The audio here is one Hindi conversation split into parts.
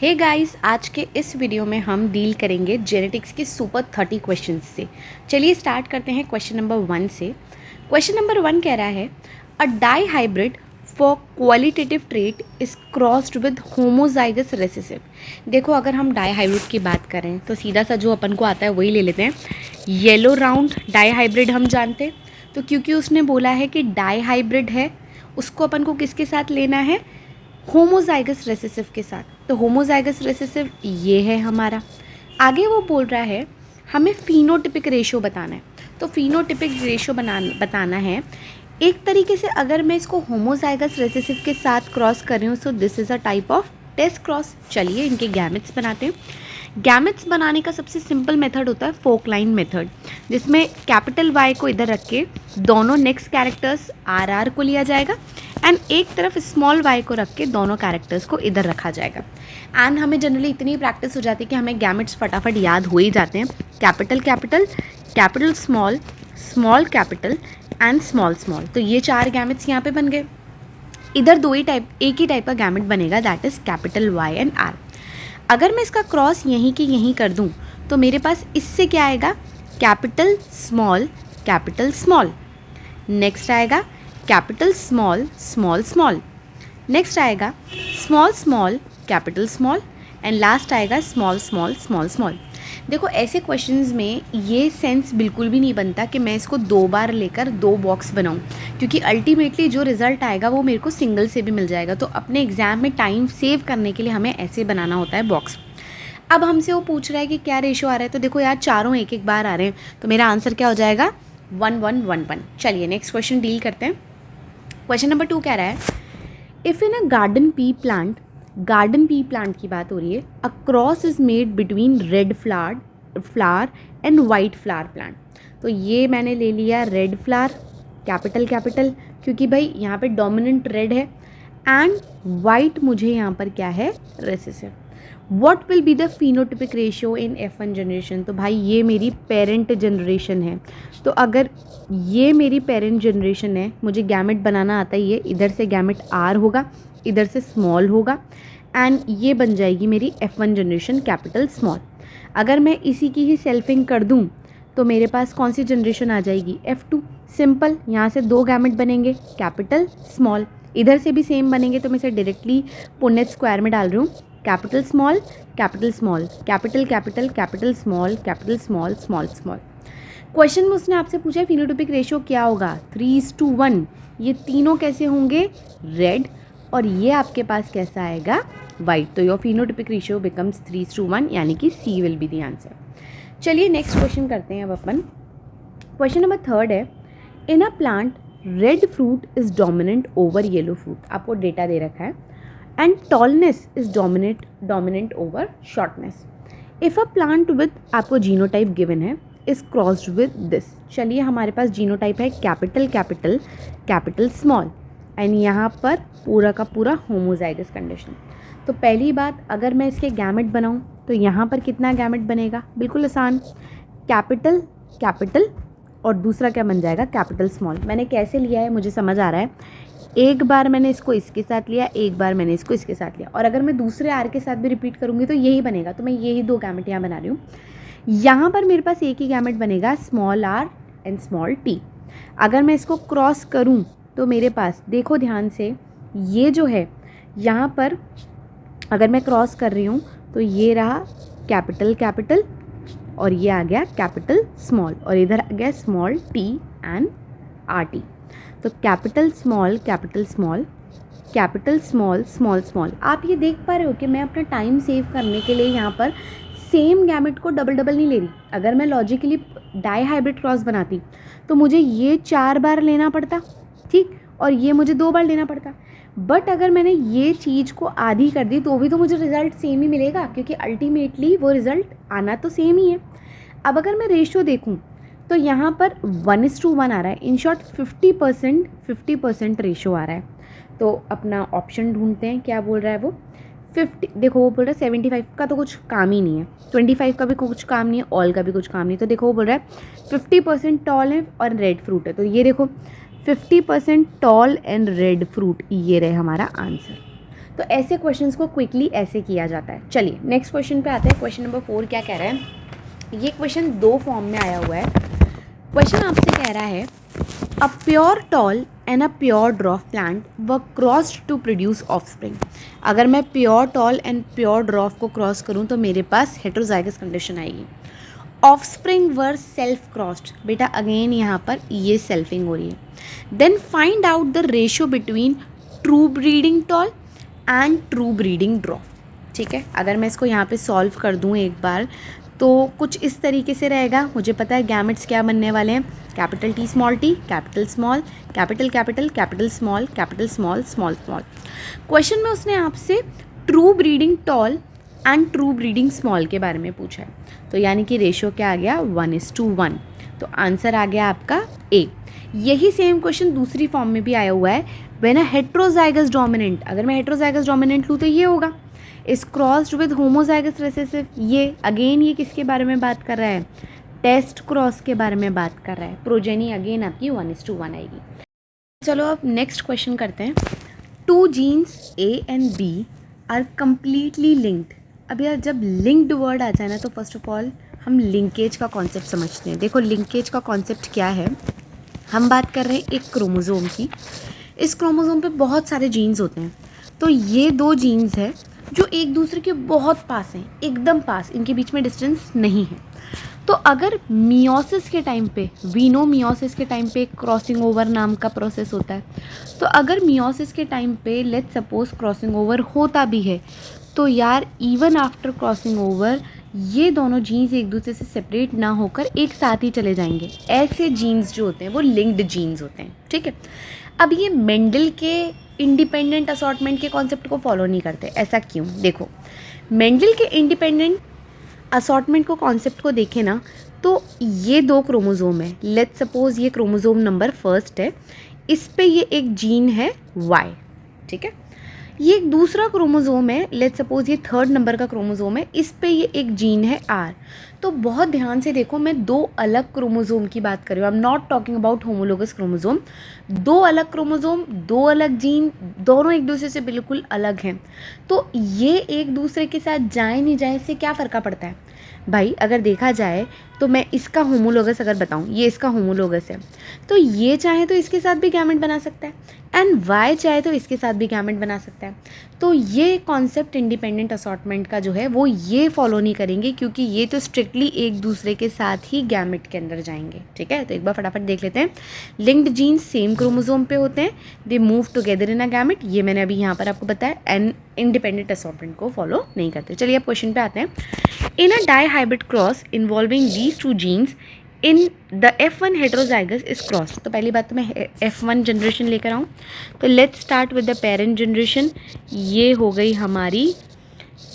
हे गाइस, आज के इस वीडियो में हम डील करेंगे जेनेटिक्स के सुपर 30 क्वेश्चंस से। चलिए स्टार्ट करते हैं क्वेश्चन नंबर 1 से। क्वेश्चन नंबर 1 कह रहा है a dihybrid for qualitative trait is crossed with homozygous recessive. देखो, अगर हम डाई हाइब्रिड की बात करें तो सीधा सा जो अपन को आता है वही ले लेते हैं। येलो राउंड डाई हाइब्रिड हम जानते हैं, तो क्योंकि उसने बोला है कि डाई हाइब्रिड है, उसको अपन को किसके साथ लेना है? होमोजाइगस रेसेसिव के साथ। तो होमोजाइगस रेसेसिव ये है हमारा। आगे वो बोल रहा है हमें फिनोटिपिक रेशियो बताना है। तो फिनोटिपिक रेशियो बताना है। एक तरीके से अगर मैं इसको होमोजाइगस रेसेसिव के साथ क्रॉस कर रही हूँ, so this is a type of test cross. चलिए इनके गैमेट्स बनाते हैं। गैमेट्स बनाने का सबसे सिंपल मेथड होता है फोक लाइन मेथड, जिसमें कैपिटल वाई को इधर रख के दोनों नेक्स्ट कैरेक्टर्स आर आर को लिया जाएगा एंड एक तरफ स्मॉल वाई को रख के दोनों कैरेक्टर्स को इधर रखा जाएगा। एंड हमें जनरली इतनी प्रैक्टिस हो जाती है कि हमें गैमेट्स फटाफट याद हो ही जाते हैं। Capital capital, capital small, small capital and small small. तो ये 4 गैमेट्स यहाँ पे बन गए। इधर एक ही टाइप का गैमेट बनेगा, that is capital Y and R. अगर मैं इसका क्रॉस यहीं के यहीं कर दूं तो मेरे पास इससे क्या आएगा? Capital small, capital small. Next आएगा capital small, small small. Next आएगा small small, capital small and last आएगा स्मॉल स्मॉल, स्मॉल स्मॉल। देखो, ऐसे क्वेश्चंस में ये सेंस बिल्कुल भी नहीं बनता कि मैं इसको 2 बार लेकर 2 बॉक्स बनाऊं, क्योंकि अल्टीमेटली जो रिज़ल्ट आएगा वो मेरे को सिंगल से भी मिल जाएगा। तो अपने एग्ज़ाम में टाइम सेव करने के लिए हमें ऐसे बनाना होता है बॉक्स। अब हमसे वो पूछ रहा है कि क्या रेशो आ रहा है, तो देखो यार, चारों एक एक बार आ रहे हैं, तो मेरा आंसर क्या हो जाएगा? 1 1 1 1। चलिए नेक्स्ट क्वेश्चन डील करते हैं। क्वेश्चन नंबर 2 कह रहा है if in a garden pea plant की बात हो रही है, a cross is made between red flower and white flower plant. तो ये मैंने ले लिया रेड फ्लावर, कैपिटल कैपिटल, क्योंकि भाई यहाँ पे डोमिनेंट रेड है एंड वाइट मुझे यहाँ पर क्या है? Recessive. What will be the phenotypic ratio in F1 generation? तो भाई ये मेरी पेरेंट जनरेशन है। तो अगर ये मेरी पेरेंट जनरेशन है, मुझे गैमेट बनाना आता ही है। इधर से गैमेट R होगा, इधर से स्मॉल होगा एंड ये बन जाएगी मेरी F1 जनरेशन, कैपिटल स्मॉल। अगर मैं इसी की ही सेल्फिंग कर दूं तो मेरे पास कौन सी जनरेशन आ जाएगी? F2। सिंपल, यहाँ से 2 गैमेट बनेंगे, कैपिटल स्मॉल। इधर से भी सेम बनेंगे, तो मैं इसे डायरेक्टली पुनेट स्क्वायर में डाल रही हूँ। Capital small, capital small, capital capital, capital small, capital small, small small. Question में उसने आपसे पूछा है फिनोटिपिक रेशियो क्या होगा? 3:1। ये तीनों कैसे होंगे? रेड। और ये आपके पास कैसा आएगा? वाइट। तो योर फिनोटिपिक रेशियो बिकम्स 3:1, यानी कि C will be the answer. चलिए नेक्स्ट क्वेश्चन करते हैं अब अपन। क्वेश्चन नंबर 3 है in a plant red fruit is dominant over yellow fruit. आपको डेटा दे रखा है and tallness is dominant over shortness. If a plant with, आपको जीनोटाइप गिवन है, इज क्रॉस्ड विद दिस। चलिए हमारे पास जीनोटाइप है capital capital, capital small and यहाँ पर पूरा का पूरा होमोजाइगस कंडीशन। तो पहली बात, अगर मैं इसके गैमेट बनाऊँ तो यहाँ पर कितना गैमेट बनेगा? बिल्कुल आसान, कैपिटल कैपिटल और दूसरा क्या बन जाएगा? Capital small. मैंने कैसे लिया है मुझे समझ आ रहा है। एक बार मैंने इसको इसके साथ लिया, एक बार मैंने इसको इसके साथ लिया, और अगर मैं दूसरे आर के साथ भी रिपीट करूँगी तो यही बनेगा। तो मैं यही 2 गैमेट यहाँ बना रही हूँ। यहाँ पर मेरे पास एक ही गैमेट बनेगा, small R and small T. अगर मैं इसको क्रॉस करूँ तो मेरे पास, देखो ध्यान से, ये जो है यहाँ पर अगर मैं क्रॉस कर रही हूँ तो ये रहा कैपिटल कैपिटल और ये आ गया कैपिटल स्मॉल, और इधर आ गया small T and R T. तो capital small, capital small, capital small, small small. आप ये देख पा रहे हो कि मैं अपना टाइम सेव करने के लिए यहाँ पर सेम गैमेट को डबल डबल नहीं ले रही। अगर मैं लॉजिकली डाई हाइब्रिड क्रॉस बनाती तो मुझे ये 4 बार लेना पड़ता, ठीक, और ये मुझे 2 बार लेना पड़ता। बट अगर मैंने ये चीज़ को आधी कर दी तो भी तो मुझे रिज़ल्ट सेम ही मिलेगा, क्योंकि अल्टीमेटली वो रिज़ल्ट आना तो सेम ही है। अब अगर मैं रेशियो देखूँ तो यहाँ पर 1:1 आ रहा है। इन शॉर्ट 50% रेशो आ रहा है। तो अपना ऑप्शन ढूंढते हैं, क्या बोल रहा है वो? 50। देखो वो बोल रहा है 75 का तो कुछ काम ही नहीं है, 25 का भी कुछ काम नहीं है, ऑल का भी कुछ काम नहीं। तो देखो वो बोल रहा है 50% टॉल है और रेड फ्रूट है। तो ये देखो 50% टॉल एंड रेड फ्रूट, ये रहे हमारा आंसर। तो ऐसे क्वेश्चंस को क्विकली ऐसे किया जाता है। चलिए नेक्स्ट क्वेश्चन पे आते हैं। क्वेश्चन नंबर 4 क्या कह रहा है, ये क्वेश्चन 2 फॉर्म में आया हुआ है। क्वेश्चन आपसे कह रहा है a pure tall and a pure dwarf plant were crossed to produce offspring. अगर मैं pure tall and pure dwarf को क्रॉस करूँ तो मेरे पास हेटेरोजाइगस कंडीशन आएगी। ऑफस्प्रिंग वर सेल्फ क्रॉस्ड, बेटा अगेन यहाँ पर ये सेल्फिंग हो रही है। Then find out the ratio between true breeding tall and true breeding dwarf. ठीक है, अगर मैं इसको यहाँ पे सॉल्व कर दूँ एक बार तो कुछ इस तरीके से रहेगा। मुझे पता है गैमेट्स क्या बनने वाले हैं, capital T small T, capital small, capital capital, capital small, capital small, small small. Question में उसने आपसे true breeding tall and true breeding small के बारे में पूछा है, तो यानी कि रेशियो क्या आ गया 1:1, तो आंसर आ गया आपका ए। यही सेम क्वेश्चन दूसरी फॉर्म में भी आया हुआ है, व्हेन अ हेटेरोजाइगस डोमिनेंट, अगर मैं हेटेरोजाइगस डोमिनेंट लूँ तो ये होगा, is crossed with homozygous recessive. ये अगेन ये किसके बारे में बात कर रहा है, टेस्ट क्रॉस के बारे में बात कर रहा है। प्रोजेनी अगेन आपकी 1:1 आएगी। चलो अब नेक्स्ट क्वेश्चन करते हैं। 2 genes A and B are completely linked. अब यार जब लिंक्ड वर्ड आ जाए ना तो फर्स्ट ऑफ ऑल हम लिंकेज का कॉन्सेप्ट समझते हैं। देखो लिंकेज का कॉन्सेप्ट क्या है, हम बात कर रहे हैं एक क्रोमोज़ोम की। इस क्रोमोज़ोम पे बहुत सारे जीन्स होते हैं, तो ये 2 जीन्स है जो एक दूसरे के बहुत पास हैं, एकदम पास, इनके बीच में डिस्टेंस नहीं है। तो अगर मियोसिस के टाइम पे, वी नो मियोसिस के टाइम पे क्रॉसिंग ओवर नाम का प्रोसेस होता है, तो अगर मियोसिस के टाइम पे लेट्स सपोज क्रॉसिंग ओवर होता भी है तो यार इवन आफ्टर क्रॉसिंग ओवर ये दोनों जीन्स एक दूसरे से सेपरेट ना होकर एक साथ ही चले जाएंगे। ऐसे जीन्स जो होते हैं वो लिंक्ड जीन्स होते हैं। ठीक है, अब ये मेंडल के इंडिपेंडेंट असॉर्टमेंट के कॉन्सेप्ट को फॉलो नहीं करते। ऐसा क्यों, देखो मेंडल के इंडिपेंडेंट असॉर्टमेंट को कॉन्सेप्ट को देखें ना तो ये 2 क्रोमोज़ोम है। लेट्स सपोज ये क्रोमोज़ोम नंबर 1 है, इस पे ये एक जीन है Y। ठीक है, ये एक दूसरा क्रोमोज़ोम है, लेट्स सपोज ये 3rd नंबर का क्रोमोज़ोम है, इस पे ये एक जीन है R। तो बहुत ध्यान से देखो, मैं 2 अलग क्रोमोज़ोम की बात कर रही हूँ, I am not talking about homologous chromosome. 2 अलग क्रोमोज़ोम, 2 अलग जीन, दोनों एक दूसरे से बिल्कुल अलग हैं। तो ये एक दूसरे के साथ जाए नहीं जाए इससे क्या फ़र्क पड़ता है भाई। अगर देखा जाए तो मैं इसका होमोलोगस अगर बताऊँ, ये इसका होमोलोगस है, तो ये चाहे तो इसके साथ भी गैमेट बना सकता है एंड Y चाहे तो इसके साथ भी गैमेट बना सकता है। तो ये कॉन्सेप्ट इंडिपेंडेंट असॉर्टमेंट का जो है वो ये फॉलो नहीं करेंगे, क्योंकि ये तो स्ट्रिक्टली एक दूसरे के साथ ही गैमेट के अंदर जाएंगे। ठीक है, तो एक बार फटाफट देख लेते हैं। लिंक्ड जीन्स सेम क्रोमोसोम पे होते हैं, they move together in a gamete, ये मैंने अभी यहाँ पर आपको बताया, एंड इंडिपेंडेंट असॉर्टमेंट को फॉलो नहीं करते। चलिए अब क्वेश्चन पे आते हैं। In a dihybrid cross involving these 2 genes in the F1 heterozygous is cross. तो पहली बात तो मैं F1 जनरेशन लेकर आऊँ, तो let's start with the parent generation. ये हो गई हमारी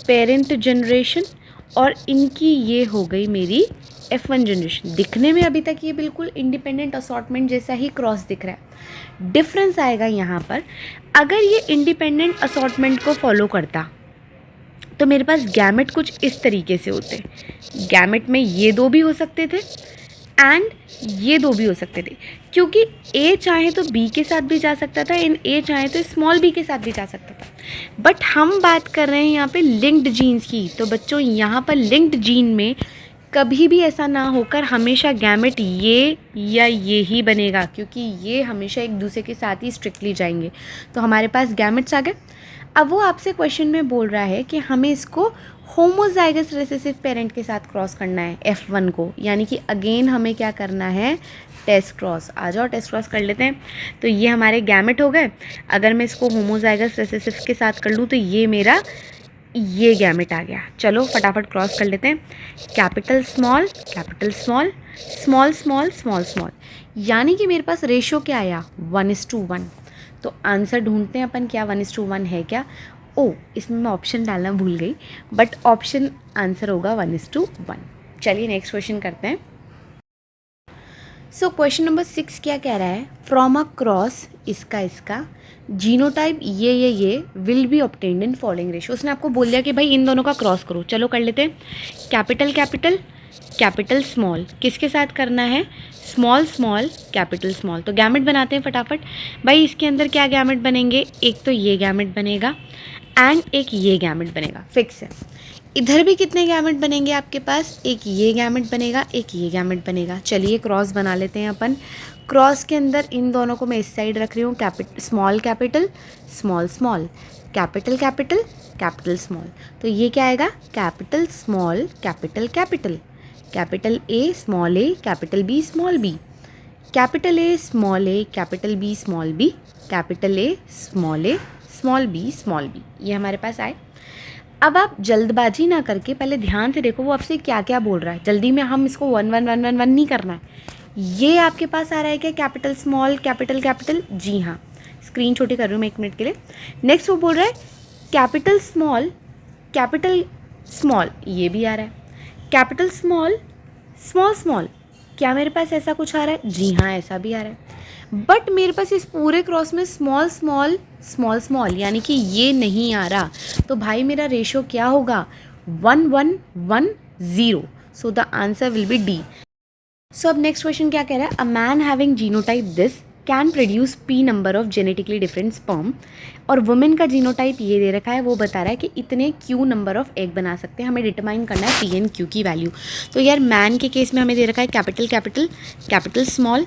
पेरेंट जनरेशन और इनकी ये हो गई मेरी F1 जनरेशन। दिखने में अभी तक ये बिल्कुल इंडिपेंडेंट असॉर्टमेंट जैसा ही क्रॉस दिख रहा है। डिफरेंस आएगा यहाँ पर, अगर ये इंडिपेंडेंट असॉर्टमेंट को फॉलो करता तो मेरे पास गैमेट कुछ इस तरीके से होते। गैमेट में ये 2 भी हो सकते थे एंड ये 2 भी हो सकते थे, क्योंकि A चाहे तो B के साथ भी जा सकता था एंड A चाहे तो स्मॉल b के साथ भी जा सकता था। बट हम बात कर रहे हैं यहाँ पे लिंक्ड जीन्स की, तो बच्चों यहाँ पर लिंक्ड जीन में कभी भी ऐसा ना होकर हमेशा गैमेट ये या ये ही बनेगा, क्योंकि ये हमेशा एक दूसरे के साथ ही स्ट्रिक्टली जाएंगे। तो हमारे पास गैमेट्स आ गए। अब वो आपसे क्वेश्चन में बोल रहा है कि हमें इसको होमोजाइगस रिसेसिव पेरेंट के साथ क्रॉस करना है F1 को, यानी कि अगेन हमें क्या करना है, टेस्ट क्रॉस। आ जाओ टेस्ट क्रॉस कर लेते हैं। तो ये हमारे गैमेट हो गए। अगर मैं इसको होमोजाइगस रिसेसिव के साथ कर लूँ तो ये मेरा ये गैमेट आ गया। चलो फटाफट क्रॉस कर लेते हैं। Capital small, capital small, small small, small small, यानी कि मेरे पास रेशियो क्या आया 1:1। तो आंसर ढूंढते हैं अपन, क्या 1:1 है क्या। ओ, इसमें मैं ऑप्शन डालना भूल गई, बट ऑप्शन आंसर होगा 1:1। चलिए नेक्स्ट क्वेश्चन करते हैं। सो क्वेश्चन नंबर 6 क्या कह रहा है, फ्रॉम अ क्रॉस इसका जीनोटाइप ये will be obtained in following ratio. उसने आपको बोल दिया कि भाई इन दोनों का क्रॉस करो। चलो कर लेते हैं। कैपिटल कैपिटल, कैपिटल स्मॉल, किसके साथ करना है, स्मॉल स्मॉल, कैपिटल स्मॉल। तो गैमेट बनाते हैं फटाफट। भाई इसके अंदर क्या गैमेट बनेंगे, एक तो ये गैमेट बनेगा एंड एक ये गैमेट बनेगा, फिक्स है। इधर भी कितने गैमेट बनेंगे आपके पास, एक ये गैमेट बनेगा, एक ये गैमेट बनेगा। चलिए क्रॉस बना लेते हैं अपन। क्रॉस के अंदर इन दोनों को मैं इस साइड रख रही हूँ, small capital small small, capital capital capital small. तो ये क्या आएगा, capital small capital capital, capital A small A capital B small B, capital A small A capital B small B, capital A small B small B. ये हमारे पास आए। अब आप जल्दबाजी ना करके पहले ध्यान से देखो वो आपसे क्या क्या बोल रहा है। जल्दी में हम इसको 1 1 1 1 1 नहीं करना है। ये आपके पास आ रहा है क्या, कैपिटल स्मॉल कैपिटल कैपिटल, जी हाँ, स्क्रीन छोटी कर रही हूँ मैं 1 मिनट के लिए। नेक्स्ट वो बोल रहा है कैपिटल स्मॉल कैपिटल स्मॉल, ये भी आ रहा है। कैपिटल स्मॉल स्मॉल स्मॉल, क्या मेरे पास ऐसा कुछ आ रहा है, जी हाँ ऐसा भी आ रहा है। बट मेरे पास इस पूरे क्रॉस में स्मॉल स्मॉल स्मॉल स्मॉल यानी कि ये नहीं आ रहा। तो भाई मेरा रेशो क्या होगा, 1 1 1 0। So the answer will be D. So अब नेक्स्ट क्वेश्चन क्या कह रहा है, a man having genotype this can produce P number of genetically different sperm. और वुमेन का जीनोटाइप ये दे रखा है, वो बता रहा है कि इतने क्यू नंबर ऑफ एग बना सकते हैं, हमें डिटरमाइन करना है पी एंड क्यू की वैल्यू। तो यार मैन के केस में हमें दे रखा है capital capital capital small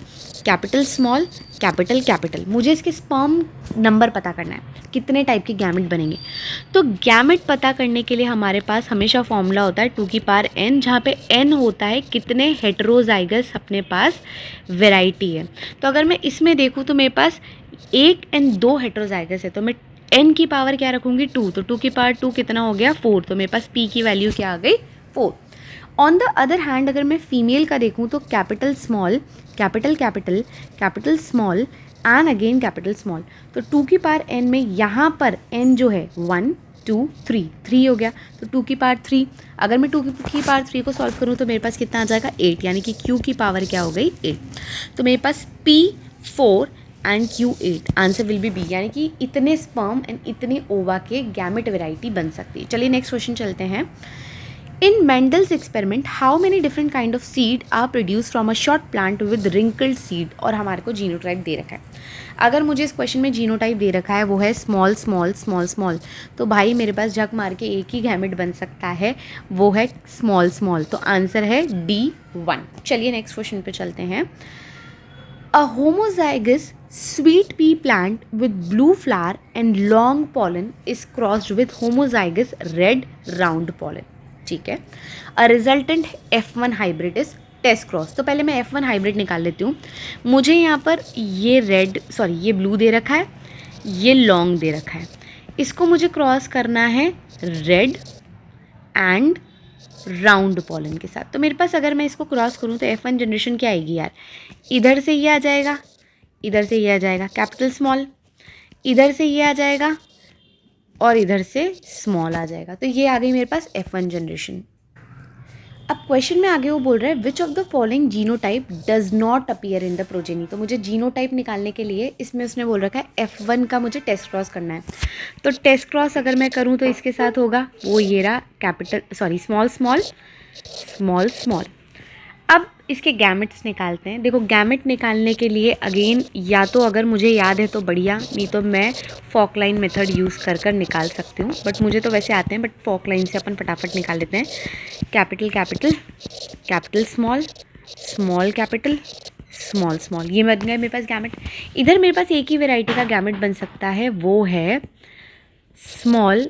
capital capital. मुझे इसके स्पर्म नंबर पता करना है, कितने टाइप के गैमेट बनेंगे। तो गैमेट पता करने के लिए हमारे पास हमेशा फॉर्मूला होता है 2 की पावर n, जहाँ पे n होता है कितने हेटेरोजाइगस अपने पास वैरायटी है। तो अगर मैं इसमें देखूँ तो मेरे पास 1 और 2 हेटेरोजाइगस है, तो मैं n की पावर क्या रखूँगी 2, तो 2 की पावर 2 कितना हो गया 4। तो मेरे पास p की वैल्यू क्या आ गई 4। ऑन द अदर हैंड अगर मैं फीमेल का देखूँ तो capital small capital capital capital small and again capital small. तो 2 की पावर n में यहाँ पर n जो है 1 2 3 3 हो गया, तो 2 की पावर 3। अगर मैं 2 की पावर 3 को सॉल्व करूँ तो मेरे पास कितना आ जाएगा 8, यानी कि q की पावर क्या हो गई 8। तो मेरे पास p 4 and q 8, answer will be B, यानी कि इतने स्पर्म एंड इतने ओवा के गैमेट वेराइटी बन सकती है। चलिए नेक्स्ट क्वेश्चन चलते हैं। In Mendel's experiment, how many different kind of seed are produced from a short plant with wrinkled seed? और हमारे को जीनोटाइप दे रखा है। अगर मुझे इस क्वेश्चन में जीनोटाइप दे रखा है वो है स्मॉल स्मॉल स्मॉल स्मॉल, तो भाई मेरे पास झक मार के एक ही गैमेट बन सकता है, वो है स्मॉल स्मॉल। तो आंसर है D1। चलिए नेक्स्ट क्वेश्चन पे चलते हैं। A homozygous sweet pea plant with blue flower and long pollen is crossed with homozygous red round pollen। ठीक है। A resultant F1 hybrid is test cross. तो पहले मैं F1 हाइब्रिड निकाल लेती हूँ। मुझे यहाँ पर ये ब्लू दे रखा है, ये लॉन्ग दे रखा है, इसको मुझे क्रॉस करना है रेड एंड राउंड पॉलन के साथ। तो मेरे पास अगर मैं इसको क्रॉस करूँ तो F1 जनरेशन क्या आएगी यार, इधर से ये आ जाएगा, इधर से ये आ जाएगा कैपिटल स्मॉल, इधर से ये आ जाएगा और इधर से स्मॉल आ जाएगा। तो ये आ गई मेरे पास F1 जनरेशन। अब क्वेश्चन में आगे वो बोल रहा है which of the following genotype does not appear in the progeny. तो मुझे जीनोटाइप निकालने के लिए इसमें उसने बोल रखा है F1 का मुझे टेस्ट क्रॉस करना है। तो टेस्ट क्रॉस अगर मैं करूँ तो इसके साथ होगा वो ये रहा स्मॉल स्मॉल स्मॉल स्मॉल। अब इसके गैमेट्स निकालते हैं। देखो गैमेट निकालने के लिए अगेन या तो अगर मुझे याद है तो बढ़िया, नहीं तो मैं फॉक लाइन मेथड यूज़ कर निकाल सकती हूँ, बट मुझे तो वैसे आते हैं, बट फॉक लाइन से अपन फटाफट निकाल लेते हैं। Capital capital capital small small capital small small, ये बन गए मेरे पास गैमेट। इधर मेरे पास एक ही वेराइटी का गैमेट बन सकता है, वो है स्मॉल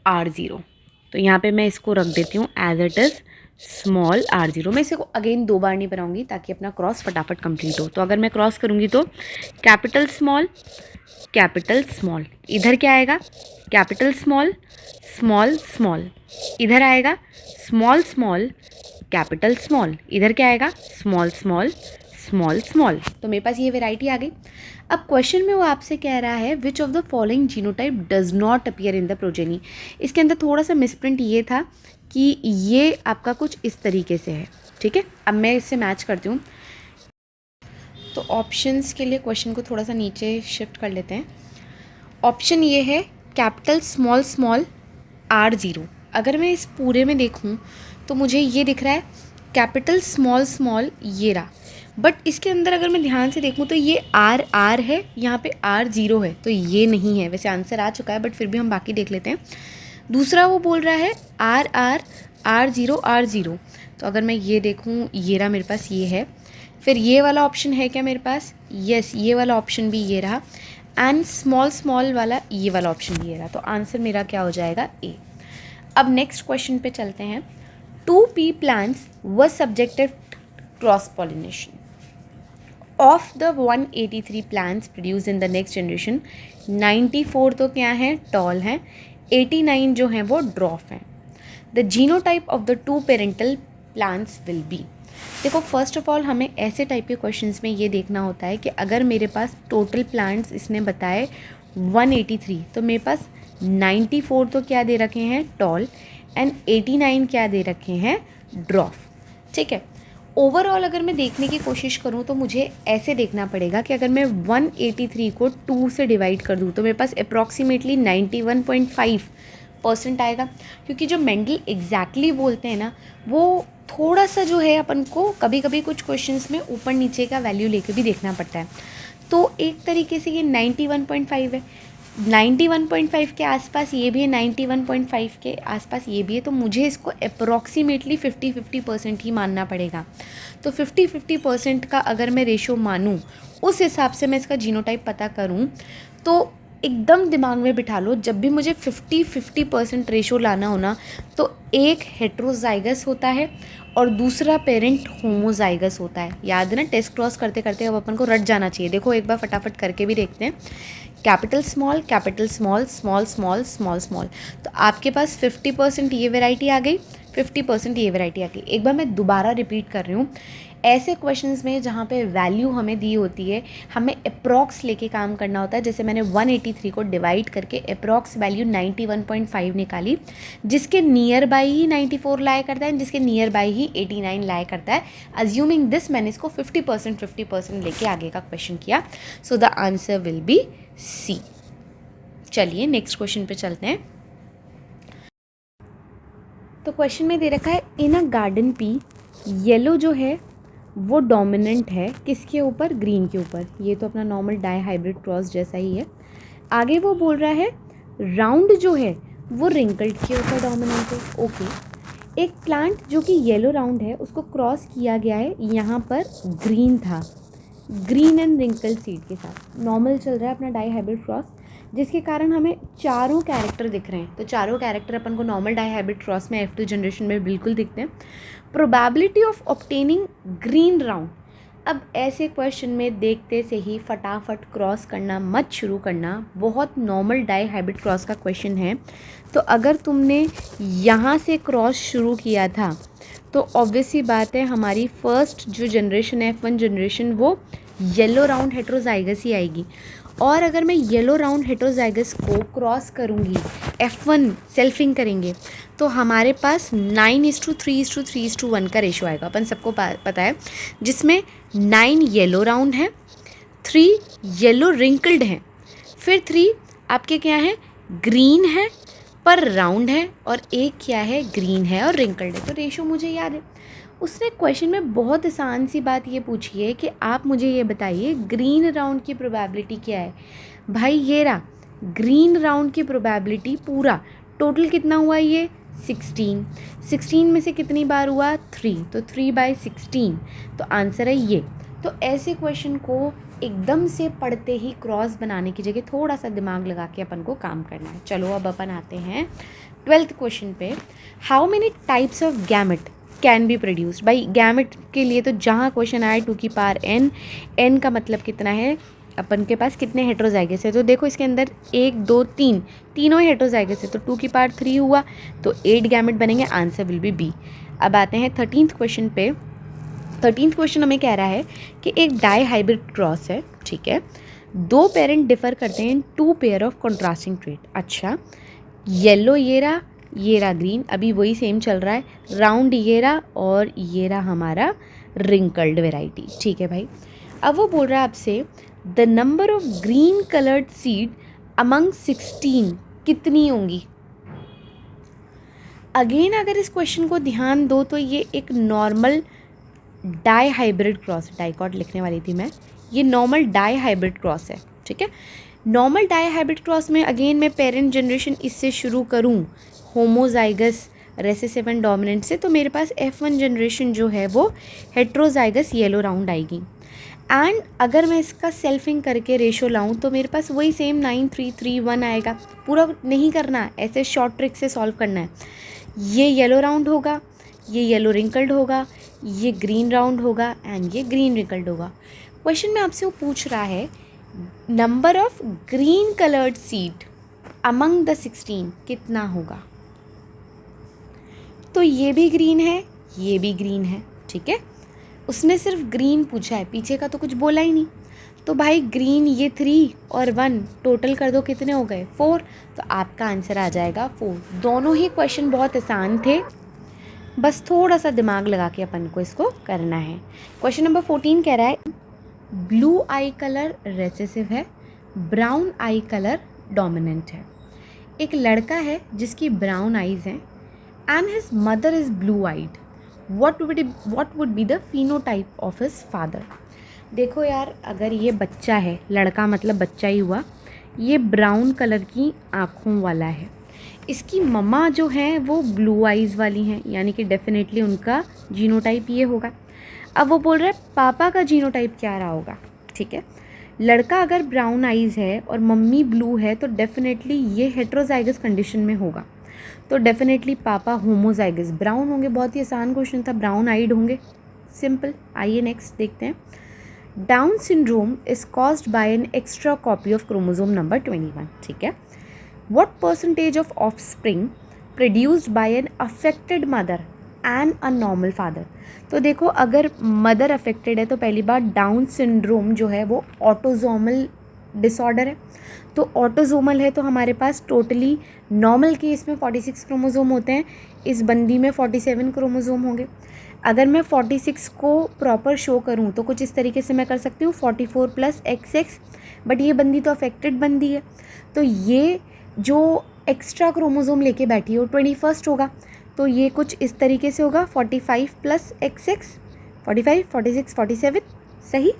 r0। तो यहाँ पे मैं इसको रख देती हूँ as it is small r0। मैं इसे अगेन 2 बार नहीं बनाऊंगी ताकि अपना क्रॉस फटाफट कंप्लीट हो। तो अगर मैं क्रॉस करूँगी तो कैपिटल स्मॉल, इधर क्या आएगा कैपिटल स्मॉल स्मॉल स्मॉल, इधर आएगा स्मॉल स्मॉल कैपिटल स्मॉल, इधर क्या आएगा स्मॉल स्मॉल स्मॉल स्मॉल। तो मेरे पास ये वेराइटी आ गई। अब क्वेश्चन में वो आपसे कह रहा है which of the following genotype does not appear in the progeny. इसके अंदर थोड़ा सा मिसप्रिंट ये था कि ये आपका कुछ इस तरीके से है, ठीक है। अब मैं इससे मैच करती हूँ। तो ऑप्शंस के लिए क्वेश्चन को थोड़ा सा नीचे शिफ्ट कर लेते हैं। ऑप्शन ये है कैपिटल स्मॉल स्मॉल r0। अगर मैं इस पूरे में देखूँ तो मुझे ये दिख रहा है कैपिटल स्मॉल स्मॉल ये रहा, बट इसके अंदर अगर मैं ध्यान से देखूँ तो ये आर आर है, यहाँ पे आर ज़ीरो है, तो ये नहीं है। वैसे आंसर आ चुका है बट फिर भी हम बाकी देख लेते हैं। दूसरा वो बोल रहा है आर आर आर ज़ीरो, तो अगर मैं ये देखूँ ये रहा मेरे पास, ये है। फिर ये वाला ऑप्शन है क्या मेरे पास? यस, ये वाला ऑप्शन भी ये रहा, एंड स्मॉल स्मॉल वाला ये वाला ऑप्शन भी ये रहा। तो आंसर मेरा क्या हो जाएगा? ए। अब नेक्स्ट क्वेश्चन पे चलते हैं। 2 pea plants were subjected cross pollination. Of the 183 plants produced in the next generation, 94 तो क्या है? टॉल हैं, 89 जो हैं वो ड्रॉफ हैं। The genotype of the 2 parental plants will be. देखो फर्स्ट ऑफ ऑल हमें ऐसे टाइप के क्वेश्चंस में ये देखना होता है कि अगर मेरे पास टोटल प्लांट्स इसने बताए 183, तो मेरे पास 94 तो क्या दे रखे हैं? टॉल, एंड 89 क्या दे रखे हैं? ड्रॉफ। ठीक है, ओवरऑल अगर मैं देखने की कोशिश करूँ तो मुझे ऐसे देखना पड़ेगा कि अगर मैं 183 को 2 से डिवाइड कर दूँ तो मेरे पास अप्रॉक्सीमेटली 91.5% आएगा, क्योंकि जो मेंडल एग्जैक्टली बोलते हैं ना, वो थोड़ा सा जो है अपन को कभी कभी कुछ क्वेश्चंस में ऊपर नीचे का वैल्यू लेके भी देखना पड़ता है। तो एक तरीके से ये 91.5 है, 91.5 के आसपास ये भी है, 91.5 के आसपास ये भी है, तो मुझे इसको अप्रॉक्सीमेटली 50-50% ही मानना पड़ेगा। तो 50-50% का अगर मैं रेशो मानूँ, उस हिसाब से मैं इसका जीनोटाइप पता करूँ, तो एकदम दिमाग में बिठा लो, जब भी मुझे 50-50% रेशो लाना हो ना, तो एक हेट्रोजाइगस होता है और दूसरा पेरेंट होमोजाइगस होता है। याद है ना, टेस्ट क्रॉस करते करते अब अपन को रट जाना चाहिए। देखो एक बार फटाफट करके भी देखते हैं। Capital small small small small small, तो आपके पास 50% ये वैरायटी आ गई, 50% ये वैरायटी आ गई। एक बार मैं दोबारा रिपीट कर रही हूँ, ऐसे क्वेश्चंस में जहाँ पे वैल्यू हमें दी होती है, हमें अप्रॉक्स लेके काम करना होता है। जैसे मैंने 183 को डिवाइड करके अप्रॉक्स वैल्यू 91.5 निकाली, जिसके नियर बाई ही 94 लाया करता है, जिसके नियर बाई ही 89 लाया करता है। अज्यूमिंग दिस, मैंने इसको 50% लेके आगे का क्वेश्चन किया। So the answer will be C. चलिए नेक्स्ट क्वेश्चन पे चलते हैं। तो क्वेश्चन में दे रखा है, in a garden pea yellow जो है वो डोमिनेंट है किसके ऊपर? ग्रीन के ऊपर। ये तो अपना नॉर्मल डाई हाइब्रिड क्रॉस जैसा ही है। आगे वो बोल रहा है राउंड जो है वो रिंकल्ड के ऊपर डोमिनेंट है। ओके, एक प्लांट जो कि येलो राउंड है उसको क्रॉस किया गया है, यहाँ पर ग्रीन था, ग्रीन एंड रिंकल्ड सीड के साथ नॉर्मल चल रहा है अपना डाई हाइब्रिड क्रॉस, जिसके कारण हमें चारों कैरेक्टर दिख रहे हैं। तो चारों कैरेक्टर अपन को नॉर्मल डाई हाइब्रिड क्रॉस में F2 जनरेशन में बिल्कुल दिखते हैं। Probability of obtaining green round. अब ऐसे क्वेश्चन में देखते से ही फटाफट क्रॉस करना मत शुरू करना, बहुत नॉर्मल डाई हाइब्रिड क्रॉस का क्वेश्चन है। तो अगर तुमने यहाँ से क्रॉस शुरू किया था तो ऑब्वियस ही बात है हमारी फर्स्ट जो जनरेशन है F1 जनरेशन वो येलो राउंड हेट्रोजाइगस ही आएगी। और अगर मैं येलो राउंड हेट्रोजाइगस को क्रॉस करूँगी, F1 सेल्फिंग करेंगे, तो हमारे पास 9:3:3:1 का रेशो आएगा। अपन सबको पता है, जिसमें 9 येलो राउंड है, 3 येलो रिंकल्ड हैं, फिर 3 आपके क्या है? ग्रीन है पर राउंड है, और एक क्या है? ग्रीन है और रिंकल्ड है। तो रेशो मुझे याद है। उसने क्वेश्चन में बहुत आसान सी बात ये पूछी है कि आप मुझे ये बताइए ग्रीन राउंड की प्रोबेबिलिटी क्या है। भाई ये रहा ग्रीन राउंड की प्रोबेबिलिटी, पूरा टोटल कितना हुआ? ये 16 में से कितनी बार हुआ? 3, तो 3/16, तो आंसर है ये। तो ऐसे क्वेश्चन को एकदम से पढ़ते ही क्रॉस बनाने की जगह थोड़ा सा दिमाग लगा के अपन को काम करना है। चलो अब अपन आते हैं 12th क्वेश्चन पे। How many types of gamete can be produced? भाई गैमेट के लिए तो जहाँ क्वेश्चन आए 2 की पावर n, n का मतलब कितना है? अपन के पास कितने हेट्रोजाइगस है? तो देखो इसके अंदर 1 2 3 तीनों ही हेट्रोजाइगस है, तो 2 की पावर 3 हुआ, तो 8 गैमेट बनेंगे। Answer will be B. अब आते हैं 13th क्वेश्चन पे। 13th क्वेश्चन हमें कह रहा है कि एक डाई हाइब्रिड क्रॉस है, ठीक है, 2 पेरेंट डिफर करते हैं 2 पेयर ऑफ कॉन्ट्रास्टिंग ट्रेट। अच्छा, येलो ये रहा ग्रीन, अभी वही सेम चल रहा है, राउंड ये रहा और ये रहा हमारा रिंकल्ड वेराइटी। ठीक है भाई, अब वो बोल रहा है आपसे the number of green coloured seed among 16 कितनी होंगी? अगेन अगर इस क्वेश्चन को ध्यान दो तो ये एक normal dihybrid cross, dicot लिखने वाली थी मैं, ये नॉर्मल डाई हाइब्रिड क्रॉस है, ठीक है। नॉर्मल डाई हाइब्रिड क्रॉस में अगेन मैं पेरेंट जनरेशन इससे शुरू करूँ होमोजाइगस रेसेसिव एंड डोमिनेंट से, तो मेरे पास F1 जनरेशन जो है वो हेट्रोजाइगस येलो राउंड आएगी। एंड अगर मैं इसका सेल्फिंग करके रेशो लाऊं तो मेरे पास वही सेम 9-3-3-1 आएगा। पूरा नहीं करना है, ऐसे शॉर्ट ट्रिक से सॉल्व करना है। ये येलो राउंड होगा, ये येलो रिंकल्ड होगा, ये ग्रीन राउंड होगा एंड ये ग्रीन रिंकल्ड होगा। क्वेश्चन में आपसे वो पूछ रहा है number of green coloured seed among the 16 कितना होगा। तो ये भी ग्रीन है, ये भी ग्रीन है, ठीक है। उसने सिर्फ ग्रीन पूछा है, पीछे का तो कुछ बोला ही नहीं। तो भाई ग्रीन ये 3 और 1 टोटल कर दो, कितने हो गए 4। तो आपका आंसर आ जाएगा 4। दोनों ही क्वेश्चन बहुत आसान थे, बस थोड़ा सा दिमाग लगा के अपन को इसको करना है। क्वेश्चन नंबर 14 कह रहा है ब्लू आई कलर रेसेसिव है, ब्राउन आई कलर डोमिनेंट है। एक लड़का है जिसकी ब्राउन आइज़ हैं and his mother is blue eyed, what would be the phenotype of his father। देखो यार, अगर ये बच्चा है, लड़का मतलब बच्चा ही हुआ, ये ब्राउन कलर की आँखों वाला है, इसकी मम्मा जो है वो ब्लू आइज़ वाली हैं, यानी कि डेफिनेटली उनका जीनोटाइप ये होगा। अब वो बोल रहा है पापा का जीनोटाइप क्या रहा होगा, ठीक है। लड़का अगर ब्राउन आइज़ है और मम्मी ब्लू है तो डेफिनेटली ये हेट्रोजाइगस कंडीशन में होगा, तो डेफिनेटली पापा होमोजाइगस ब्राउन होंगे। बहुत ही आसान क्वेश्चन था, ब्राउन आइड होंगे, सिंपल। आइए नेक्स्ट देखते हैं। Down syndrome is caused by an extra copy of chromosome number 21, ठीक है। What percentage of offspring produced by an affected mother and a normal father. तो देखो, अगर मदर अफेक्टेड है तो पहली बात डाउन सिंड्रोम जो है वो ऑटोजोमल डिसऑर्डर है, तो ऑटोजोमल है तो हमारे पास टोटली नॉर्मल केस में 46 क्रोमोसोम होते हैं, इस बंदी में 47 क्रोमोसोम होंगे। अगर मैं 46 को प्रॉपर शो करूं तो कुछ इस तरीके से मैं कर सकती हूँ 44 + XX, बट ये बंदी तो अफेक्टेड बंदी है, तो ये जो एक्स्ट्रा क्रोमोसोम लेके बैठी है वो 21 होगा, तो ये कुछ इस तरीके से होगा 45 + XX, 45, 46, 47, सही।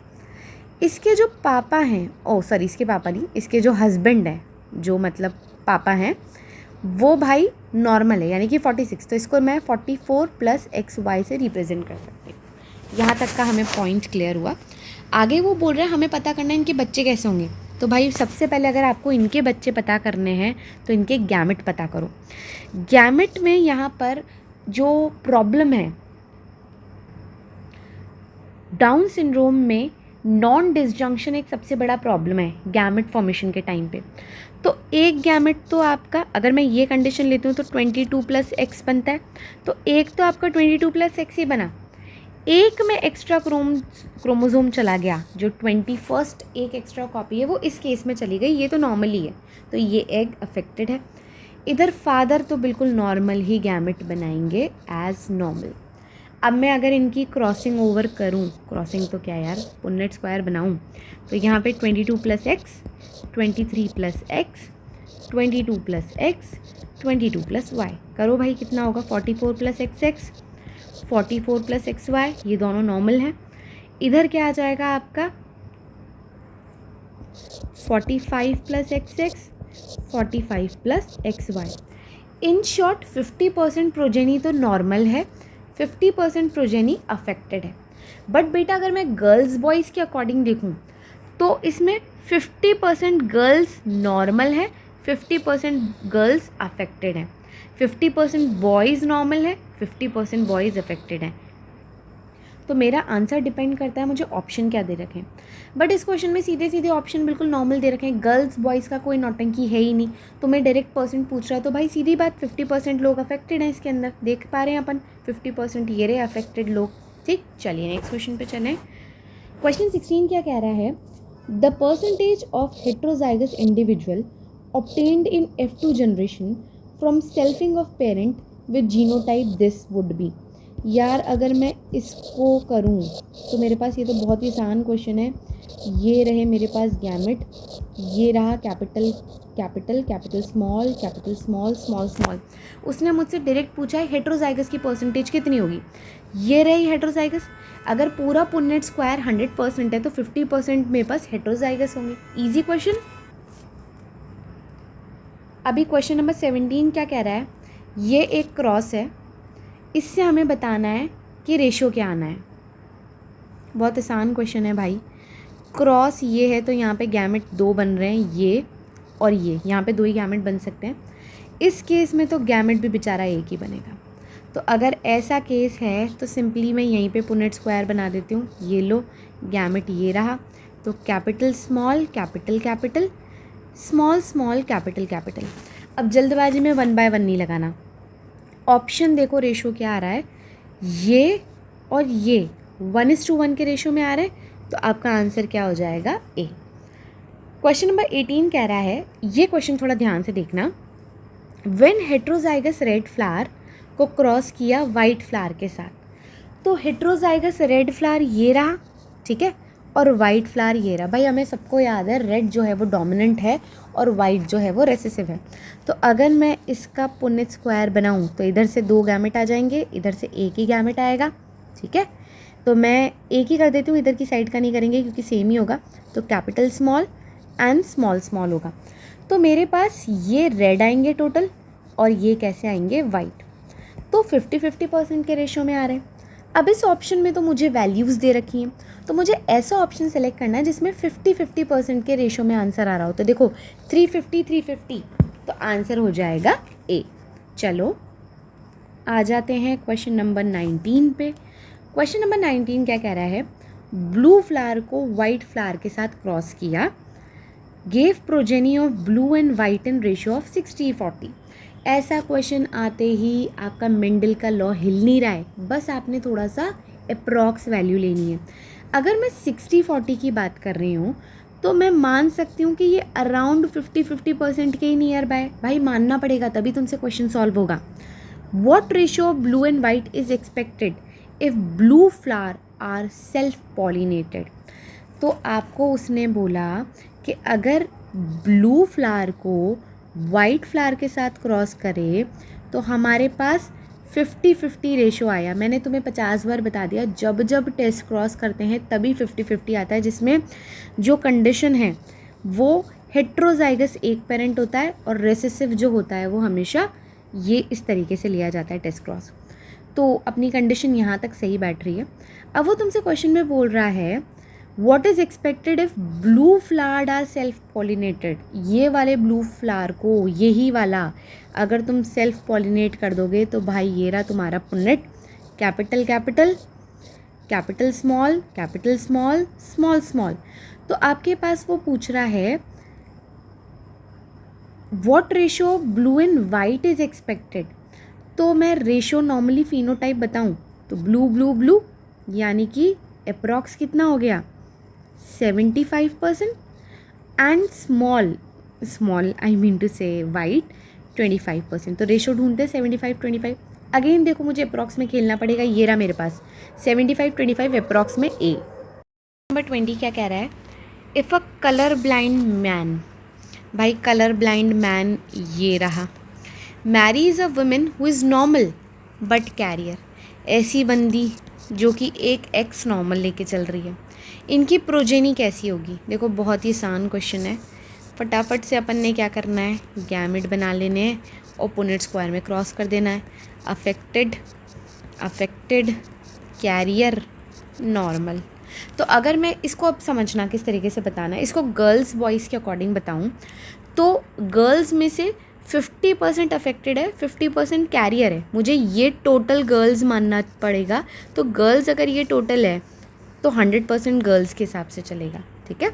इसके जो पापा हैं, सॉरी इसके पापा नहीं, इसके जो हस्बैंड हैं, जो मतलब पापा हैं, वो भाई नॉर्मल है, यानी कि 46, तो इसको मैं 44 + XY से रिप्रेजेंट कर सकती हूँ। यहाँ तक का हमें पॉइंट क्लियर हुआ। आगे वो बोल रहे हैं हमें पता करना है इनके बच्चे कैसे होंगे। तो भाई सबसे पहले अगर आपको इनके बच्चे पता करने हैं तो इनके गैमेट पता करो। गैमेट में यहाँ पर जो प्रॉब्लम है, डाउन सिंड्रोम में नॉन डिसजंक्शन एक सबसे बड़ा प्रॉब्लम है गैमेट फॉर्मेशन के टाइम पे। तो एक गैमेट तो आपका, अगर मैं ये कंडीशन लेती हूँ तो 22 + X बनता है, तो एक तो आपका 22 + X ही बना, एक में एक्स्ट्रा क्रोमोसोम चला गया, जो 21st एक एक्स्ट्रा कॉपी है वो इस केस में चली गई, ये तो नॉर्मली है, तो ये एग अफेक्टेड है। इधर फादर तो बिल्कुल नॉर्मल ही गैमेट बनाएंगे एज नॉर्मल। अब मैं अगर इनकी क्रॉसिंग ओवर करूं, क्रॉसिंग तो क्या यार, पुन्नेट स्क्वायर बनाऊं, तो यहाँ पे 22 + X, 23 + X, 22 + X, 22 + Y, करो भाई कितना होगा 44 + XX, 44 + XY, ये दोनों नॉर्मल हैं। इधर क्या आ जाएगा आपका 45 + XX, 45 + XY। In short 50% progeny तो नॉर्मल है, 50% प्रोजेनी अफेक्टेड है। बट बेटा अगर मैं गर्ल्स बॉयज़ के अकॉर्डिंग देखूं तो इसमें 50% गर्ल्स नॉर्मल है, 50% गर्ल्स अफेक्टेड हैं, 50% बॉयज़ नॉर्मल है, 50% बॉयज़ अफेक्टेड हैं। तो मेरा आंसर डिपेंड करता है मुझे ऑप्शन क्या दे रखें। बट इस क्वेश्चन में सीधे सीधे ऑप्शन बिल्कुल नॉर्मल दे रखे हैं, गर्ल्स बॉयज़ का कोई नौटंकी है ही नहीं, तो मैं डायरेक्ट परसेंट पूछ रहा है, तो भाई सीधी बात 50% लोग अफेक्टेड हैं इसके अंदर, देख पा रहे हैं अपन 50% ये रहे अफेक्टेड लोग। ठीक, चलिए नेक्स्ट क्वेश्चन पे चलें। क्वेश्चन 16 क्या कह रहा है, the percentage of heterozygous individual obtained in F2 generation from selfing of parent with genotype this would be. यार अगर मैं इसको करूँ तो मेरे पास, ये तो बहुत ही आसान क्वेश्चन है, ये रहे मेरे पास गैमेट, ये रहा capital capital capital small small small. उसने मुझसे डायरेक्ट पूछा है हेट्रोजाइगस की परसेंटेज कितनी होगी, ये रही हेट्रोजाइगस। अगर पूरा पुन्नेट स्क्वायर 100% है तो 50% मेरे पास हेट्रोजाइगस होंगे। Easy question. अभी क्वेश्चन नंबर 17 क्या कह रहा है, ये एक क्रॉस है, इससे हमें बताना है कि रेशो क्या आना है। बहुत आसान क्वेश्चन है भाई। क्रॉस ये है तो यहाँ पे गैमेट 2 बन रहे हैं, ये और ये, यहाँ पे 2 ही गैमेट बन सकते हैं। इस केस में तो गैमेट भी बेचारा एक ही बनेगा। तो अगर ऐसा केस है तो सिंपली मैं यहीं पे पुन्नेट स्क्वायर बना देती हूँ। ये लो, गैमेट ये रहा, तो capital small capital small small capital. अब जल्दबाजी में 1 by 1 नहीं लगाना। ऑप्शन देखो रेशो क्या आ रहा है, ये और ये 1:1 के रेशो में आ रहा है, तो आपका आंसर क्या हो जाएगा, ए। क्वेश्चन नंबर 18 कह रहा है, ये क्वेश्चन थोड़ा ध्यान से देखना। व्हेन हेट्रोजाइगस रेड फ्लावर को क्रॉस किया वाइट फ्लावर के साथ, तो हेट्रोजाइगस रेड फ्लावर ये रहा, ठीक है, और वाइट फ्लावर ये रहा। भाई हमें सबको याद है रेड जो है वो डोमिनेंट है और वाइट जो है वो रेसेसिव है। तो अगर मैं इसका पुन्नेट स्क्वायर बनाऊं तो इधर से 2 गैमेट आ जाएंगे, इधर से एक ही गैमेट आएगा, ठीक है। तो मैं एक ही कर देती हूँ, इधर की साइड का नहीं करेंगे क्योंकि सेम ही होगा। तो capital small and small small होगा। तो मेरे पास ये रेड आएंगे टोटल और ये कैसे आएंगे, वाइट। तो 50-50% के रेशो में आ रहे हैं। अब इस ऑप्शन में तो मुझे वैल्यूज़ दे रखी हैं, तो मुझे ऐसा ऑप्शन सेलेक्ट करना है जिसमें 50-50% के रेशो में आंसर आ रहा हो। तो देखो 350 तो आंसर हो जाएगा ए। चलो आ जाते हैं क्वेश्चन नंबर 19 पे। क्वेश्चन नंबर 19 क्या कह रहा है, ब्लू फ्लावर को वाइट फ्लावर के साथ क्रॉस किया, gave progeny of blue and white in ratio of 60-40। ऐसा क्वेश्चन आते ही आपका मेंडल का लॉ हिल नहीं रहा है, बस आपने थोड़ा सा अप्रॉक्स वैल्यू लेनी है। अगर मैं 60-40 की बात कर रही हूँ तो मैं मान सकती हूँ कि ये अराउंड 50-50% के ही नियर बाय, भाई मानना पड़ेगा तभी तुमसे क्वेश्चन सॉल्व होगा। What ratio of blue and white is expected if blue flower are self pollinated. तो आपको उसने बोला कि अगर ब्लू फ्लावर को वाइट फ्लावर के साथ क्रॉस करे तो हमारे पास 50-50 रेशो आया। मैंने तुम्हें 50 बार बता दिया, जब जब टेस्ट क्रॉस करते हैं तभी 50-50 आता है, जिसमें जो कंडीशन है वो हेट्रोजाइगस एक पेरेंट होता है और रेसेसिव जो होता है वो हमेशा ये इस तरीके से लिया जाता है टेस्ट क्रॉस। तो अपनी कंडीशन यहाँ तक सही बैठ रही है। अब वो तुमसे क्वेश्चन में बोल रहा है what is expected if blue flower are self pollinated. ये वाले ब्लू फ्लावर को, यही वाला अगर तुम सेल्फ पॉलिनेट कर दोगे तो भाई ये रहा तुम्हारा पुन्नेट, कैपिटल स्मॉल स्मॉल स्मॉल। तो आपके पास वो पूछ रहा है what ratio blue and white is expected. तो मैं रेशो नॉर्मली फिनोटाइप बताऊं तो ब्लू ब्लू ब्लू, यानी कि अप्रॉक्स कितना हो गया 75%, and small I mean to say white 25%। तो रेशो ढूंढते 75-25। अगेन देखो मुझे अप्रॉक्स में खेलना पड़ेगा, ये रहा मेरे पास 75-25 अप्रॉक्स में ए। नंबर 20 क्या कह रहा है, if a colour blind man, भाई कलर ब्लाइंड मैन ये रहा, marries a woman who is normal but carrier. ऐसी बंदी जो कि एक एक्स नॉर्मल लेके चल रही है, इनकी प्रोजेनी कैसी होगी। देखो बहुत ही आसान क्वेश्चन है, फटाफट से अपन ने क्या करना है, गैमेट बना लेने हैं और पुन्नेट स्क्वायर में क्रॉस कर देना है। Affected carrier normal. तो अगर मैं इसको अब समझना किस तरीके से बताना है, इसको गर्ल्स बॉयज़ के अकॉर्डिंग बताऊं तो गर्ल्स में से 50% अफेक्टेड है, 50% कैरियर है। मुझे ये टोटल गर्ल्स मानना पड़ेगा। तो गर्ल्स अगर ये टोटल है तो 100% गर्ल्स के हिसाब से चलेगा, ठीक है।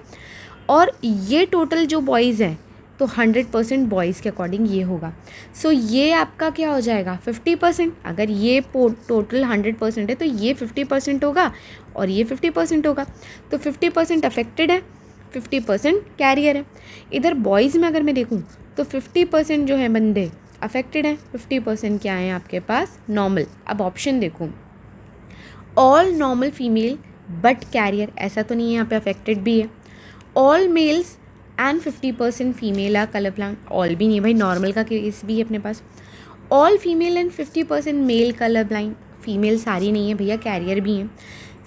और ये टोटल जो बॉयज़ हैं तो 100% बॉयज़ के अकॉर्डिंग ये होगा। सो ये आपका क्या हो जाएगा 50%। अगर ये टोटल 100% है तो ये 50% होगा और ये 50% होगा। तो 50% अफेक्टेड है, 50% कैरियर है। इधर बॉयज़ में अगर मैं देखूँ तो 50% जो है बंदे अफेक्टेड हैं, 50% क्या है आपके पास नॉर्मल। अब ऑप्शन देखो, all normal female but carrier, ऐसा तो नहीं है, यहाँ पे अफेक्टेड भी है। All males and 50% female are colour blind, all भी नहीं है भाई, नॉर्मल का केस भी है अपने पास। All female and 50% male colour blind, female सारी नहीं है भैया, कैरियर भी हैं।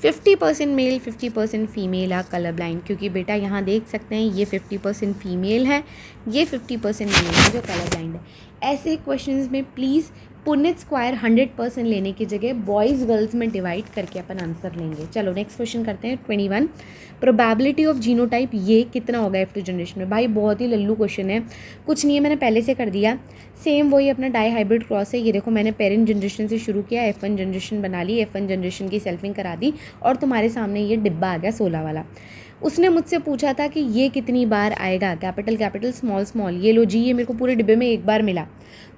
50% male 50% female are colour blind, क्योंकि बेटा यहाँ देख सकते हैं ये 50% फीमेल है, ये 50% मेल है जो कलर ब्लाइंड है। ऐसे क्वेश्चंस में प्लीज़ पुनित स्क्वायर 100% लेने की जगह बॉयज़ गर्ल्स में डिवाइड करके अपन आंसर लेंगे। चलो नेक्स्ट क्वेश्चन करते हैं। 21 प्रोबेबिलिटी ऑफ जीनोटाइप, ये कितना होगा F2 जनरेशन में? भाई बहुत ही लल्लू क्वेश्चन है, कुछ नहीं है, मैंने पहले से कर दिया। सेम वही अपना डाई हाइब्रिड क्रॉस है। ये देखो मैंने पेरेंट जनरेशन से शुरू किया, F1 जनरेशन बना ली, F1 जनरेशन की सेल्फिंग करा दी और तुम्हारे सामने ये डिब्बा आ गया 16 वाला। उसने मुझसे पूछा था कि ये कितनी बार आएगा, कैपिटल कैपिटल स्मॉल स्मॉल, ये लो जी, ये मेरे को पूरे डिब्बे में एक बार मिला,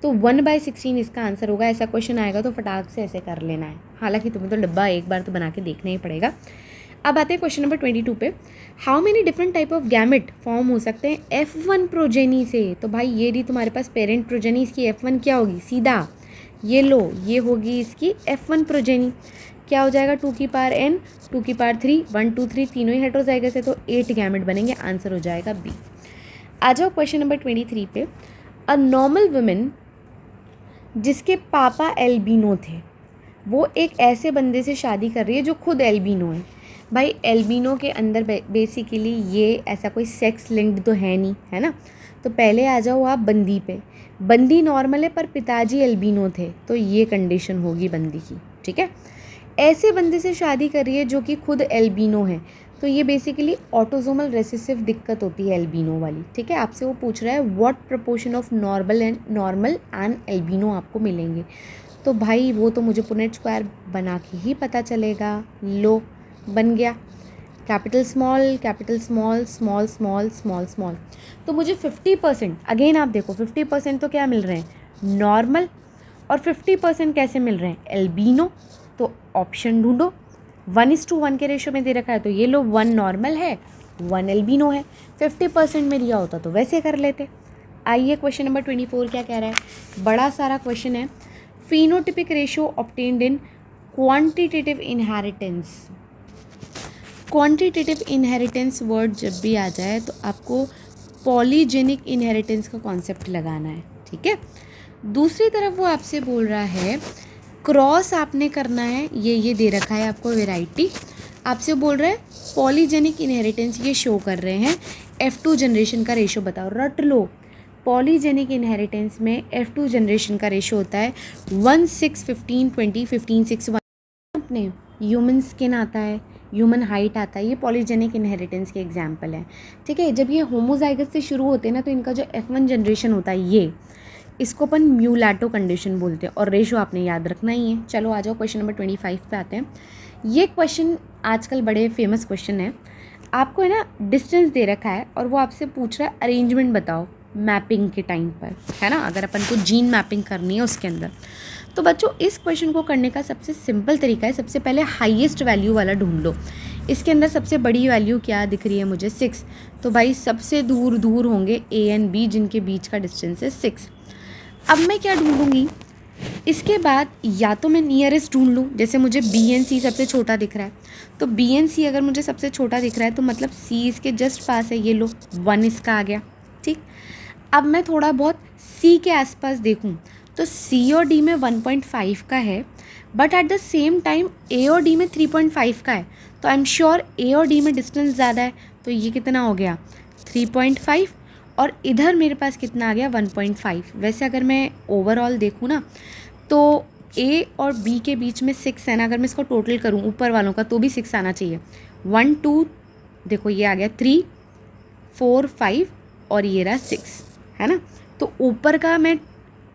तो 1/16 इसका आंसर होगा। ऐसा क्वेश्चन आएगा तो फटाक से ऐसे कर लेना है, हालांकि तुम्हें तो डिब्बा एक बार तो बना के देखना ही पड़ेगा। अब आते हैं क्वेश्चन नंबर 22 पे। How many different type of gamete form हो सकते हैं F1 प्रोजेनी से? तो भाई ये रही तुम्हारे पास पेरेंट प्रोजेनी, इसकी F1 क्या होगी, सीधा ये लो, ये होगी इसकी F1 प्रोजेनी। क्या हो जाएगा, 2 की पावर n, 2 की पावर 3, 1 2 3 तीनों ही हेटेरोजाइगस है, तो 8 गैमेट बनेंगे, आंसर हो जाएगा बी। आ जाओ क्वेश्चन नंबर 23 पे। अ नॉर्मल वुमेन जिसके पापा एल्बिनो थे, वो एक ऐसे बंदे से शादी कर रही है जो खुद एल्बिनो है। भाई एल्बिनो के अंदर बेसिकली ये ऐसा कोई सेक्स लिंक्ड तो है नहीं, है ना। तो पहले आ जाओ आप बंदी पे। बंदी नॉर्मल है पर पिताजी एल्बिनो थे, तो ये कंडीशन होगी बंदी की, ठीक है। ऐसे बंदे से शादी कर रही है जो कि खुद एल्बिनो है, तो ये बेसिकली ऑटोसोमल रेसेसिव दिक्कत होती है एल्बिनो वाली, ठीक है। आपसे वो पूछ रहा है what proportion of normal and albino आपको मिलेंगे। तो भाई वो तो मुझे पुनेट स्क्वायर बना के ही पता चलेगा। लो बन गया, capital small small small small small small. तो मुझे 50%, अगेन आप देखो 50% तो क्या मिल रहे हैं, नॉर्मल, और 50% कैसे मिल रहे हैं, एल्बिनो। तो ऑप्शन ढूंढो, 1:1 के रेशो में दे रखा है, तो ये लो 1 नॉर्मल है 1 एल्बिनो है। 50% में दिया होता तो वैसे कर लेते। आइए क्वेश्चन नंबर 24 क्या कह रहा है, बड़ा सारा क्वेश्चन है। फिनोटिपिक रेशियो ऑब्टेन्ड इन quantitative inheritance. Quantitative inheritance word जब भी आ जाए तो आपको पॉलीजेनिक इनहेरिटेंस का कॉन्सेप्ट लगाना है, ठीक है। दूसरी तरफ वो आपसे बोल रहा है क्रॉस आपने करना है, ये दे रखा है आपको वैरायटी, आपसे बोल रहा है पॉलीजेनिक इनहेरिटेंस ये शो कर रहे हैं, F2 जनरेशन का रेशो बताओ। रट लो, पॉलीजेनिक इनहेरिटेंस में F2 जनरेशन का रेशो होता है 1 6 15 20 15 6 1। अपने ह्यूमन स्किन आता है, ह्यूमन हाइट आता है, ये पॉलीजेनिक इनहेरिटेंस के एग्जाम्पल हैं, ठीक है। जब ये होमोजाइगस से शुरू होते हैं ना, तो इनका जो F1 जनरेशन होता है ये, इसको अपन म्यूलैटो कंडीशन बोलते हैं, और रेशो आपने याद रखना ही है। चलो आ जाओ क्वेश्चन नंबर 25 पे आते हैं। ये क्वेश्चन आजकल बड़े फेमस क्वेश्चन है। आपको है ना डिस्टेंस दे रखा है और वो आपसे पूछ रहा है अरेंजमेंट बताओ मैपिंग के टाइम पर, है ना, अगर अपन को जीन मैपिंग करनी है उसके अंदर। तो बच्चों इस क्वेश्चन को करने का सबसे सिंपल तरीका है, सबसे पहले हाईएस्ट वैल्यू वाला ढूंढ लो। इसके अंदर सबसे बड़ी वैल्यू क्या दिख रही है मुझे, 6। तो भाई सबसे दूर दूर होंगे A एंड B जिनके बीच का डिस्टेंस है 6। अब मैं क्या ढूंढूंगी, इसके बाद या तो मैं नियरेस्ट ढूंढ लूँ, जैसे मुझे B एंड C सबसे छोटा दिख रहा है, तो B एंड C अगर मुझे सबसे छोटा दिख रहा है तो मतलब C इसके जस्ट पास है, ये लो 1 इसका आ गया, ठीक। अब मैं थोड़ा बहुत C के आसपास देखूँ तो C और D में 1.5 का है, but at the same time A और D में 3.5 का है, तो आई एम श्योर A और D में डिस्टेंस ज़्यादा है, तो ये कितना हो गया 3.5, और इधर मेरे पास कितना आ गया 1.5। वैसे अगर मैं ओवरऑल देखूँ ना तो A और B के बीच में 6 है ना, अगर मैं इसको टोटल करूँ ऊपर वालों का तो भी 6 आना चाहिए। 1 2 देखो ये आ गया 3 4 5 और ये रहा 6, है ना। तो ऊपर का मैं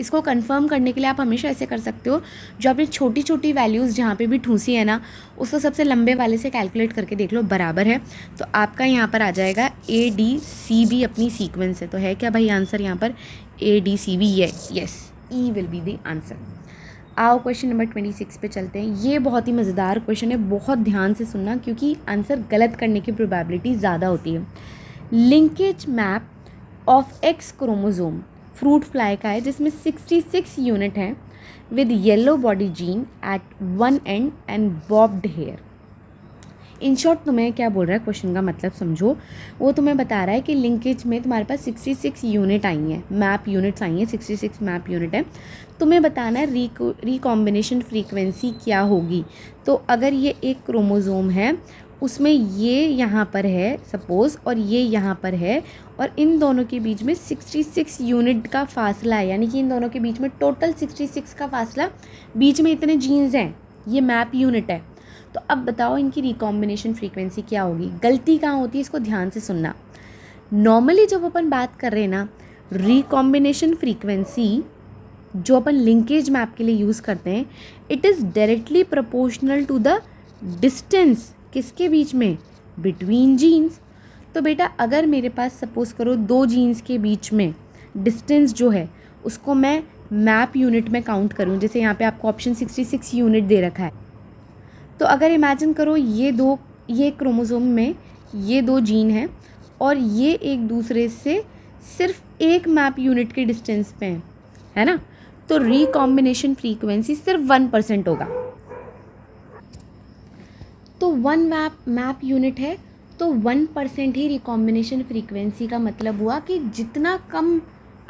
इसको कंफर्म करने के लिए आप हमेशा ऐसे कर सकते हो, जो आपने छोटी छोटी वैल्यूज़ जहाँ पे भी ठूसी है ना उसको सबसे लंबे वाले से कैलकुलेट करके देख लो, बराबर है तो आपका यहाँ पर आ जाएगा ADCB अपनी सीक्वेंस है। तो है क्या भाई आंसर यहाँ पर ADCB, yes, E will be the answer. आओ क्वेश्चन नंबर 26 पे चलते हैं। ये बहुत ही मज़ेदार क्वेश्चन है, बहुत ध्यान से सुनना क्योंकि आंसर गलत करने की प्रोबेबिलिटी ज़्यादा होती है। Linkage map of X chromosome fruit fly का है जिसमें 66 यूनिट हैं, with yellow body gene at one end and bobbed hair. In short तुम्हें क्या बोल रहा है, क्वेश्चन का मतलब समझो. वो तुम्हें बता रहा है कि लिंकेज में तुम्हारे पास 66 यूनिट आई हैं, मैप यूनिट्स आई हैं, 66 मैप यूनिट है. तुम्हें बताना है रिकॉम्बिनेशन फ्रीक्वेंसी क्या होगी. तो अगर ये एक क्रोमोज़ोम है, उसमें ये यहाँ पर है सपोज़, और ये यहाँ पर है, और इन दोनों के बीच में 66 यूनिट का फासला है, यानी कि इन दोनों के बीच में टोटल 66 का फासला, बीच में इतने जीन्स हैं, ये मैप यूनिट है. तो अब बताओ इनकी रिकॉम्बिनेशन फ्रीक्वेंसी क्या होगी. गलती कहाँ होती है, इसको ध्यान से सुनना. नॉर्मली जब अपन बात कर रहे हैं ना, रिकॉम्बिनेशन फ्रीक्वेंसी जो अपन लिंकेज मैप के लिए यूज़ करते हैं, it is directly proportional to the distance. किसके बीच में, बिटवीन जीन्स. तो बेटा अगर मेरे पास सपोज़ करो दो जीन्स के बीच में डिस्टेंस जो है उसको मैं मैप यूनिट में काउंट करूँ, जैसे यहाँ पे आपको ऑप्शन 66 यूनिट दे रखा है. तो अगर इमेजिन करो ये क्रोमोसोम में ये दो जीन हैं और ये एक दूसरे से सिर्फ एक मैप यूनिट के डिस्टेंस पे हैं, है ना. तो रिकॉम्बिनेशन फ्रीक्वेंसी सिर्फ 1% होगा. तो 1 मैप यूनिट है, तो 1% ही रिकॉम्बिनेशन फ्रीक्वेंसी का मतलब हुआ कि जितना कम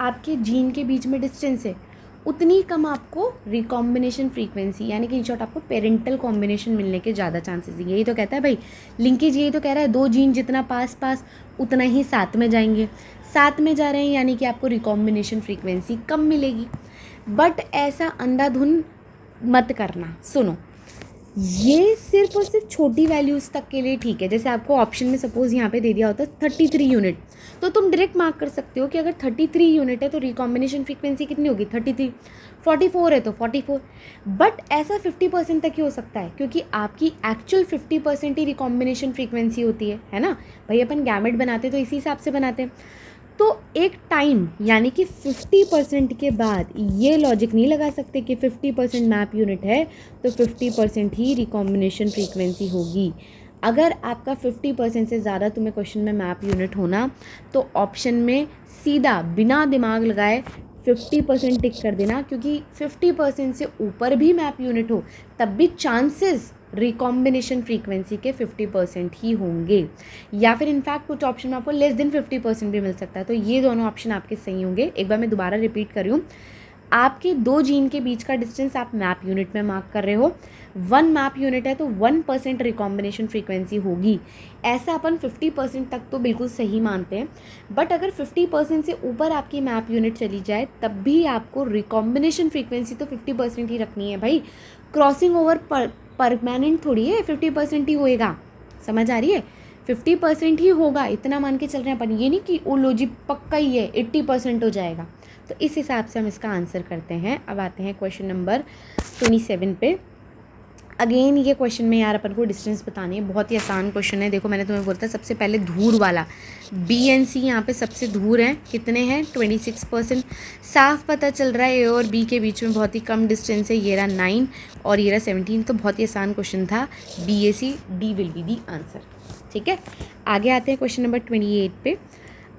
आपके जीन के बीच में डिस्टेंस है उतनी कम आपको रिकॉम्बिनेशन फ्रीक्वेंसी, यानी कि इन शॉर्ट आपको पेरेंटल कॉम्बिनेशन मिलने के ज़्यादा चांसेस है. यही तो कहता है भाई लिंकेज, यही तो कह रहा है दो जीन जितना पास पास उतना ही साथ में जाएंगे. साथ में जा रहे हैं यानी कि आपको रिकॉम्बिनेशन फ्रीक्वेंसी कम मिलेगी. बट ऐसा अंधाधुन मत करना. सुनो, ये सिर्फ और सिर्फ छोटी वैल्यूज़ तक के लिए ठीक है. जैसे आपको ऑप्शन में सपोज़ यहाँ पे दे दिया होता 33 यूनिट, तो तुम डायरेक्ट मार्क कर सकते हो कि अगर 33 यूनिट है तो रिकॉम्बिनेशन फ्रीक्वेंसी कितनी होगी 33. 44 है तो 44. बट ऐसा 50% तक ही हो सकता है, क्योंकि आपकी एक्चुअल 50% ही रिकॉम्बिनेशन फ्रीक्वेंसी होती है ना भाई. अपन गैमेट बनाते तो इसी हिसाब से बनाते हैं. तो एक टाइम यानी कि 50% के बाद ये लॉजिक नहीं लगा सकते कि 50% मैप यूनिट है तो 50% ही रिकॉम्बिनेशन फ्रीक्वेंसी होगी. अगर आपका 50% से ज़्यादा तुम्हें क्वेश्चन में मैप यूनिट होना, तो ऑप्शन में सीधा बिना दिमाग लगाए 50% टिक कर देना, क्योंकि 50% से ऊपर भी मैप यूनिट हो तब भी चांसेस रिकॉम्बिनेशन फ्रीक्वेंसी के 50% ही होंगे, या फिर इनफैक्ट कुछ ऑप्शन में आपको लेस देन 50% भी मिल सकता है. तो ये दोनों ऑप्शन आपके सही होंगे. एक बार मैं दोबारा रिपीट कर रही हूँ. आपके दो जीन के बीच का डिस्टेंस आप मैप यूनिट में मार्क कर रहे हो. 1 मैप यूनिट है तो 1% रिकॉम्बिनेशन फ्रीक्वेंसी होगी. ऐसा अपन 50% तक तो बिल्कुल सही मानते हैं. बट अगर 50% से ऊपर आपकी मैप यूनिट चली जाए तब भी आपको रिकॉम्बिनेशन फ्रीक्वेंसी तो 50% ही रखनी है भाई. क्रॉसिंग ओवर परमानेंट थोड़ी है, 50% ही होएगा. समझ आ रही है, 50% ही होगा, इतना मान के चल रहे हैं अपन. ये नहीं कि ओ लो जी पक्का ही है 80% हो जाएगा. तो इस हिसाब से हम इसका आंसर करते हैं. अब आते हैं क्वेश्चन नंबर 27 पे. अगेन ये क्वेश्चन में यार अपन को डिस्टेंस बतानी है. बहुत ही आसान क्वेश्चन है. देखो मैंने तुम्हें बोलता सबसे पहले धूर वाला, बी एंड सी यहाँ पे सबसे दूर हैं. कितने हैं 26%. साफ पता चल रहा है ए और बी के बीच में बहुत ही कम डिस्टेंस है. ये रहा 9 और ये रहा 17. तो बहुत ही आसान क्वेश्चन था. B A C D will be the answer. ठीक है, आगे आते हैं क्वेश्चन नंबर 28 पे.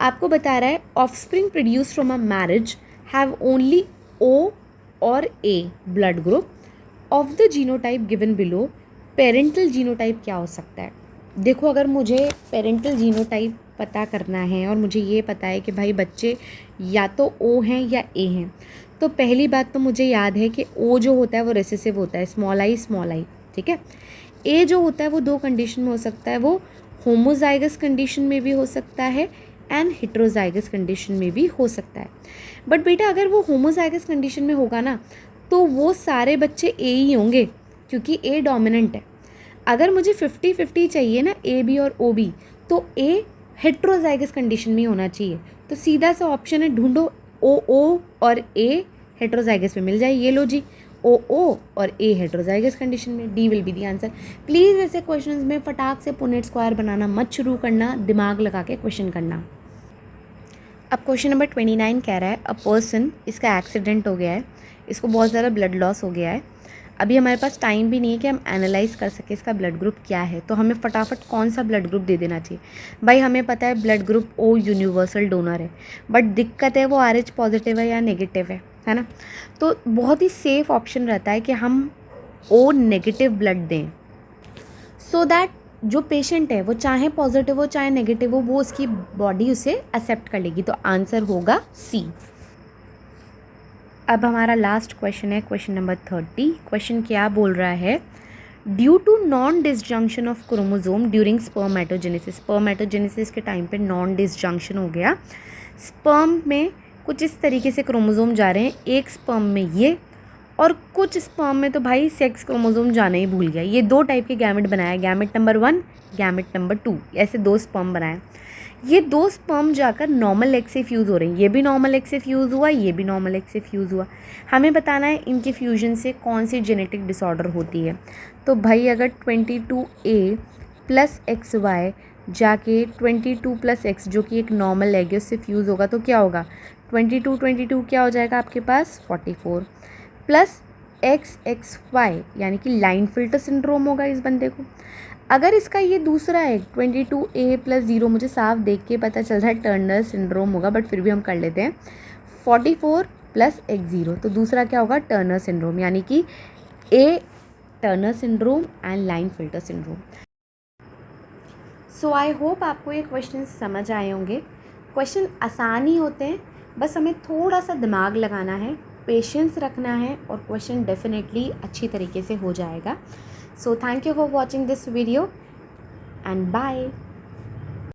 आपको बता रहा है offspring produce from a marriage have only O or A blood group of the genotype given below. Parental genotype क्या हो सकता है. देखो अगर मुझे पेरेंटल जीनोटाइप पता करना है और मुझे ये पता है कि भाई बच्चे या तो ओ हैं या ए हैं, तो पहली बात तो मुझे याद है कि ओ जो होता है वो रिसेसिव होता है, स्मॉल आई. ठीक है. ए जो होता है वो दो कंडीशन में हो सकता है. वो होमोजाइगस कंडीशन में भी हो सकता है एंड हेट्रोजाइगस कंडीशन में भी हो सकता है. बट बेटा अगर वो होमोजाइगस कंडीशन में होगा ना तो वो सारे बच्चे ए ही होंगे, क्योंकि ए डोमिनेंट है. अगर मुझे 50-50 चाहिए ना ए बी और ओ बी, तो ए हेट्रोजाइगस कंडीशन में होना चाहिए. तो सीधा सा ऑप्शन है ढूंढो, ओ और ए हेट्रोजाइगस में मिल जाए. ये लो जी, ओ और ए हेट्रोजाइगस कंडीशन में. D will be the answer. Please ऐसे क्वेश्चंस में फटाक से पुनेट स्क्वायर बनाना मत शुरू करना, दिमाग लगा के क्वेश्चन करना. अब क्वेश्चन नंबर 29 कह रहा है अ पर्सन, इसका एक्सीडेंट हो गया है, इसको बहुत ज़्यादा ब्लड लॉस हो गया है. अभी हमारे पास टाइम भी नहीं है कि हम एनालाइज कर सकें इसका ब्लड ग्रुप क्या है. तो हमें फटाफट कौन सा ब्लड ग्रुप दे देना चाहिए. भाई हमें पता है blood group O universal donor है, बट दिक्कत है वो RH पॉजिटिव है या नेगेटिव है. है ना। तो बहुत ही सेफ ऑप्शन रहता है कि हम ओ नेगेटिव ब्लड दें, सो दैट जो पेशेंट है वो चाहे पॉजिटिव हो चाहे नेगेटिव हो, वो उसकी बॉडी उसे एक्सेप्ट कर लेगी। तो आंसर होगा सी। अब हमारा लास्ट क्वेश्चन है, क्वेश्चन नंबर 30। क्वेश्चन क्या बोल रहा है, due to non disjunction of chromosome during spermatogenesis. Spermatogenesis के टाइम पे नॉन डिसजंक्शन हो गया, स्पर्म में कुछ इस तरीके से क्रोमोजोम जा रहे हैं, एक स्पर्म में ये और कुछ स्पर्म में तो भाई सेक्स क्रोमोजोम जाना ही भूल गया। ये दो टाइप के गैमेट बनाया, गैमेट नंबर 1, गैमेट नंबर 2, ऐसे दो स्पर्म बनाए। ये दो स्पर्म जाकर नॉर्मल एग से फ्यूज़ हो रहे हैं, ये भी नॉर्मल एग से फ्यूज़ हुआ, ये भी नॉर्मल एग से फ्यूज़ हुआ। हमें बताना है इनके फ्यूजन से कौन सी जेनेटिक डिसऑर्डर होती है। तो भाई अगर 22A प्लस XY जाके 22 प्लस X जो कि एक नॉर्मल एग है उससे फ्यूज़ होगा तो क्या होगा, 22 क्या हो जाएगा आपके पास 44 प्लस XXY यानी कि लाइन फिल्टर सिंड्रोम होगा इस बंदे को। अगर इसका ये दूसरा है 22A प्लस 0, मुझे साफ देख के पता चल रहा है टर्नर सिंड्रोम होगा, बट फिर भी हम कर लेते हैं 44 प्लस X0, तो दूसरा क्या होगा टर्नर सिंड्रोम, यानी कि A Turner syndrome and line filter syndrome. So I hope आपको ये क्वेश्चन समझ आए होंगे। क्वेश्चन आसान ही होते हैं, बस हमें थोड़ा सा दिमाग लगाना है, पेशेंस रखना है और क्वेश्चन डेफिनेटली अच्छी तरीके से हो जाएगा। So thank you for watching this video and bye.